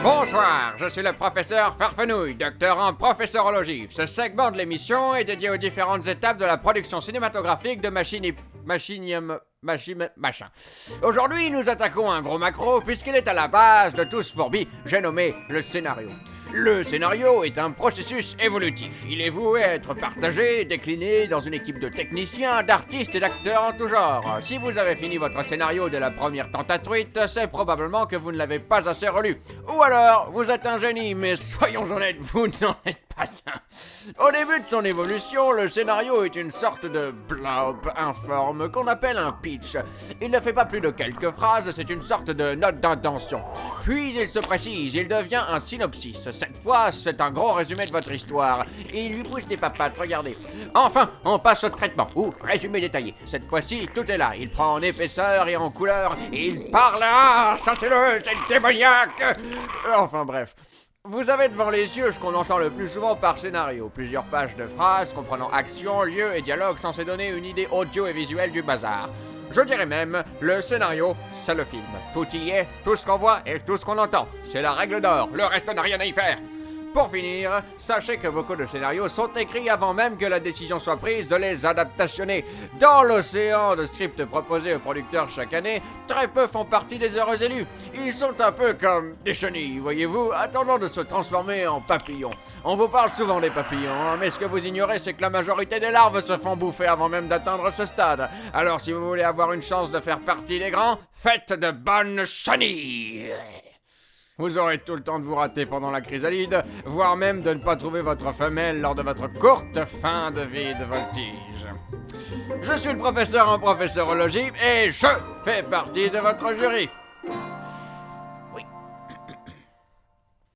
Bonsoir, je suis le professeur Farfenouille, docteur en professorologie. Ce segment de l'émission est dédié aux différentes étapes de la production cinématographique de machin. Aujourd'hui, nous attaquons un gros macro puisqu'il est à la base de tout ce fourbi, j'ai nommé le scénario. Le scénario est un processus évolutif. Il est voué à être partagé, décliné dans une équipe de techniciens, d'artistes et d'acteurs en tout genre. Si vous avez fini votre scénario dès la première tentative, c'est probablement que vous ne l'avez pas assez relu. Ou alors, vous êtes un génie, mais soyons honnêtes, vous n'en êtes pas un. Au début de son évolution, le scénario est une sorte de blob informe qu'on appelle un pitch. Il ne fait pas plus de quelques phrases, c'est une sorte de note d'intention. Puis il se précise, il devient un synopsis. Cette fois, c'est un gros résumé de votre histoire. Il lui pousse des papates, regardez. Enfin, on passe au traitement, ou résumé détaillé. Cette fois-ci, tout est là. Il prend en épaisseur et en couleur, et il parle à... Chassez-le, c'est démoniaque. Enfin bref. Vous avez devant les yeux ce qu'on entend le plus souvent par scénario. Plusieurs pages de phrases comprenant action, lieu et dialogue censés donner une idée audio et visuelle du bazar. Je dirais même, le scénario, c'est le film. Tout y est, tout ce qu'on voit et tout ce qu'on entend. C'est la règle d'or, le reste n'a rien à y faire. Pour finir, sachez que beaucoup de scénarios sont écrits avant même que la décision soit prise de les adaptationner. Dans l'océan de scripts proposés aux producteurs chaque année, très peu font partie des heureux élus. Ils sont un peu comme des chenilles, voyez-vous, attendant de se transformer en papillons. On vous parle souvent des papillons, hein, mais ce que vous ignorez, c'est que la majorité des larves se font bouffer avant même d'atteindre ce stade. Alors si vous voulez avoir une chance de faire partie des grands, faites de bonnes chenilles. Vous aurez tout le temps de vous rater pendant la chrysalide, voire même de ne pas trouver votre femelle lors de votre courte fin de vie de voltige. Je suis le professeur en professorologie et je fais partie de votre jury. Oui,